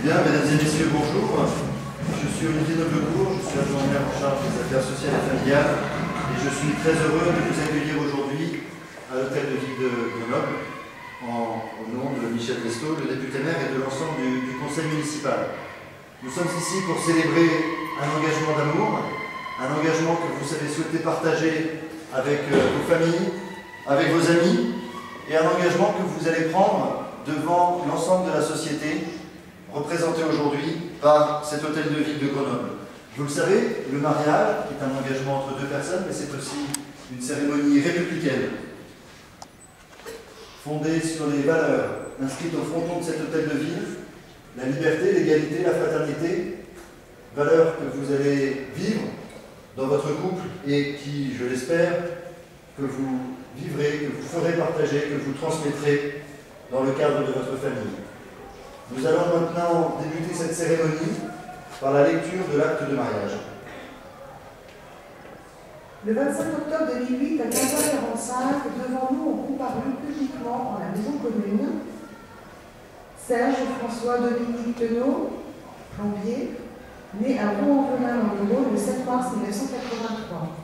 Bien, mesdames et messieurs, bonjour. Je suis Olivier Noblecourt, je suis adjoint au maire en charge des affaires sociales et familiales et je suis très heureux de vous accueillir aujourd'hui à l'hôtel de ville de Grenoble au nom de Michel Destot, le député maire et de l'ensemble du conseil municipal. Nous sommes ici pour célébrer un engagement d'amour, un engagement que vous avez souhaité partager avec vos familles, avec vos amis, et un engagement que vous allez prendre devant l'ensemble de la société, représenté aujourd'hui par cet hôtel de ville de Grenoble. Vous le savez, le mariage est un engagement entre deux personnes, mais c'est aussi une cérémonie républicaine, fondée sur les valeurs inscrites au fronton de cet hôtel de ville, la liberté, l'égalité, la fraternité, valeurs que vous allez vivre dans votre couple et qui, je l'espère, que vous vivrez, que vous ferez partager, que vous transmettrez dans le cadre de votre famille. Nous allons maintenant débuter cette cérémonie par la lecture de l'acte de mariage. Le 25 octobre 2008, à 15h45, devant nous ont comparu publiquement en la maison commune Serge François Dominique Tenot, plombier, né à Rouen-en-Velin dans l'Hérault le 7 mars 1983.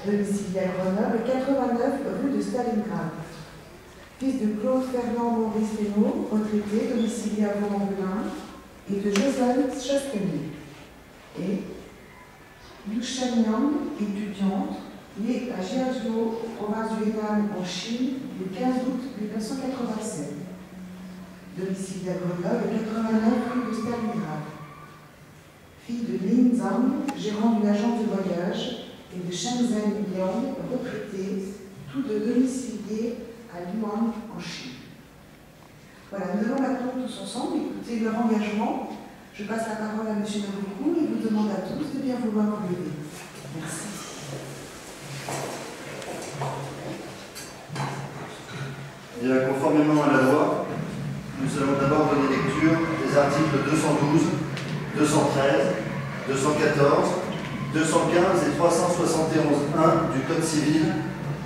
Domicilié à Grenoble, 89 rue de Stalingrad. Fils de Claude Fernand Maurice Tenot, retraité, domicilié à Rouen-en-Velin, et de Joselle Chastelny. Et Yusheng Yang, étudiante, née à Jiangsu, province du Henan, en Chine, le 15 août 1987. Domicilié à Grenoble, 89 rue de Stalingrad. Fille de Lin Zhang, gérant d'une agence de voyage, et de Shenzhen Liang, retraité, tous deux domiciliés à Luan, en Chine. Voilà, nous allons maintenant tous ensemble écouter leur engagement. Je passe la parole à M. Noblecourt et vous demande à tous de bien vouloir vous lever. Merci. Bien, conformément à la loi, nous allons d'abord donner lecture des articles 212, 213, 214, 215 et 371.1 du Code civil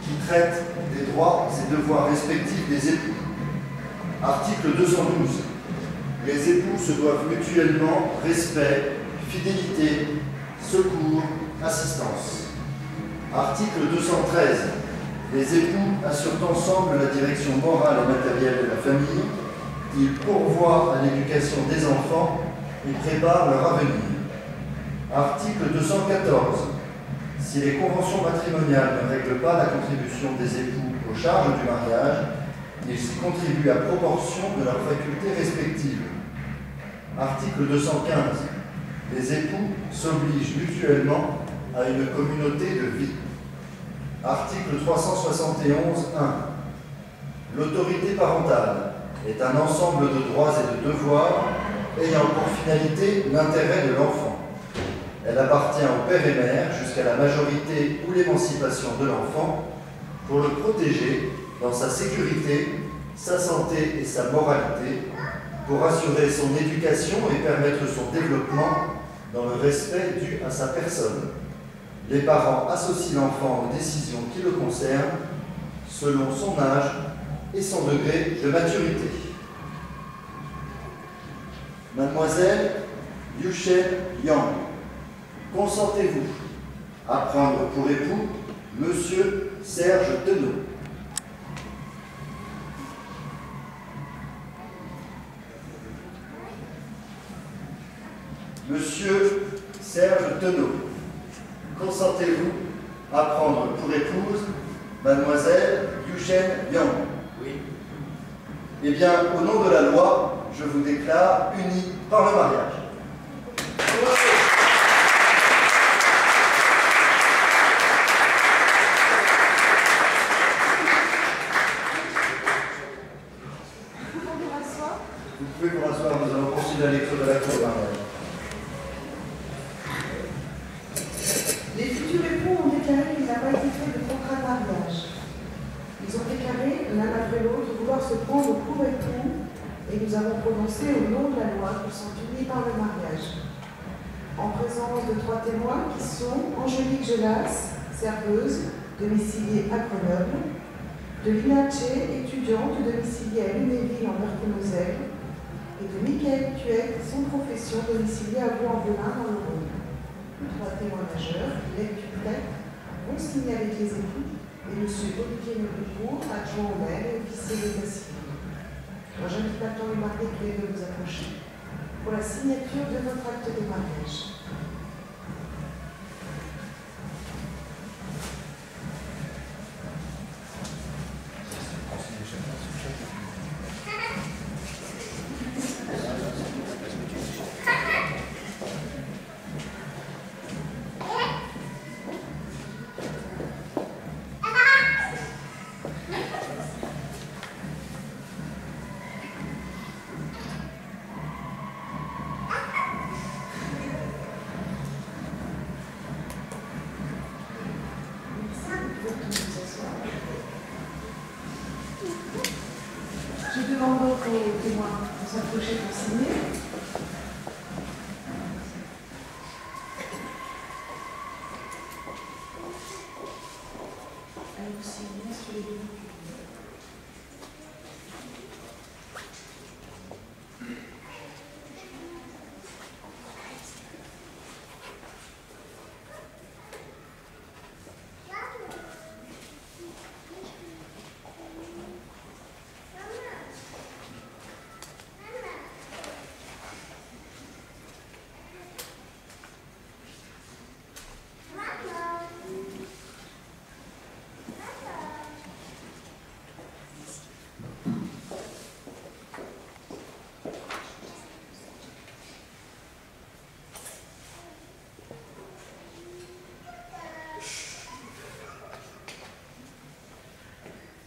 qui traitent des droits et devoirs respectifs des époux. Article 212. Les époux se doivent mutuellement respect, fidélité, secours, assistance. Article 213. Les époux assurent ensemble la direction morale et matérielle de la famille. Ils pourvoient à l'éducation des enfants et préparent leur avenir. Article 214. Si les conventions matrimoniales ne règlent pas la contribution des époux aux charges du mariage, ils contribuent à proportion de leurs facultés respectives. Article 215. Les époux s'obligent mutuellement à une communauté de vie. Article 371.1. L'autorité parentale est un ensemble de droits et de devoirs ayant pour finalité l'intérêt de l'enfant. Elle appartient au père et mère jusqu'à la majorité ou l'émancipation de l'enfant pour le protéger dans sa sécurité, sa santé et sa moralité, pour assurer son éducation et permettre son développement dans le respect dû à sa personne. Les parents associent l'enfant aux décisions qui le concernent selon son âge et son degré de maturité. Mademoiselle Yusheng Yang, consentez-vous à prendre pour époux Monsieur Serge Tenot? Monsieur Serge Tenot, consentez-vous à prendre pour épouse Mademoiselle Yusheng Yang? Oui. Eh bien, au nom de la loi, je vous déclare unis par le mariage. Vous pouvez vous rasseoir, nous allons poursuivre la lecture de l'acte de mariage. Les futurs époux ont déclaré qu'il n'a pas été fait de contrat de mariage. Ils ont déclaré l'un après l'autre vouloir se prendre pour époux et nous avons prononcé au nom de la loi qu'ils sont unis par le mariage. En présence de 3 témoins qui sont Angélique Gelas, serveuse, domiciliée à Grenoble, de Lina Tché, étudiante domiciliée à Lunéville en Meurthe-et-Moselle, et de Michael Tuet, son une profession domiciliée à Vaux-en-Velin dans le Rhône. Les 3 témoins majeurs, l'aide du prêtre, vont signer avec les époux et M. Olivier Mericourt, adjoint au maire et officier d'état civil. Alors j'invite maintenant le marié tous les deux de vous approcher pour la signature de votre acte de mariage. Je demande donc aux témoins de s'approcher pour signer. Allez vous signer sur les deux.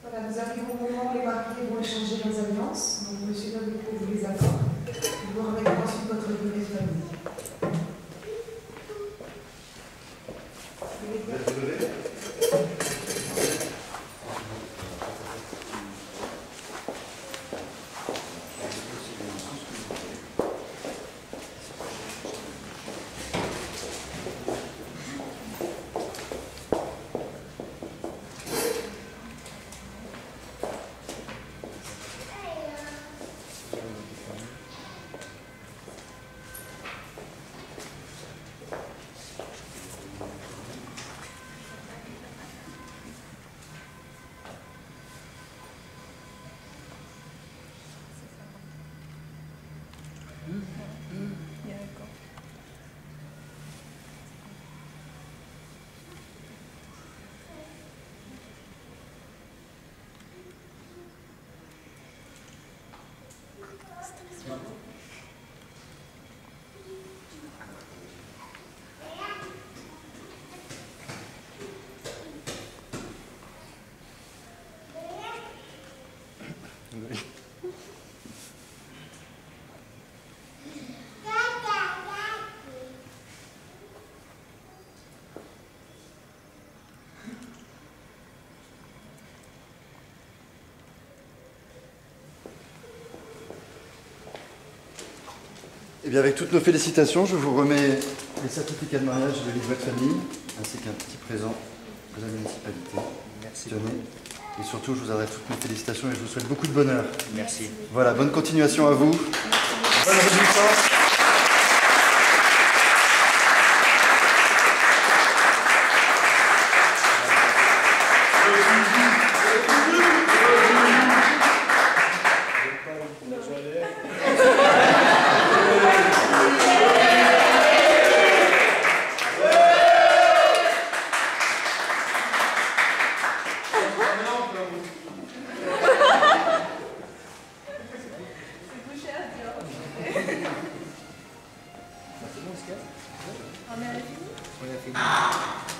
Voilà, nous arrivons au moment où les mariés vont échanger leurs alliances. Donc, M. Mericourt vous les apporte. Vous vous remettez ensuite votre livret de famille. Et bien avec toutes nos félicitations, je vous remets les certificats de mariage et le livret de famille, ainsi qu'un petit présent de la municipalité. Merci. Tenez. Et surtout, je vous adresse toutes mes félicitations et je vous souhaite beaucoup de bonheur. Merci. Voilà, bonne continuation à vous. Bonne réjouissance. On a fini.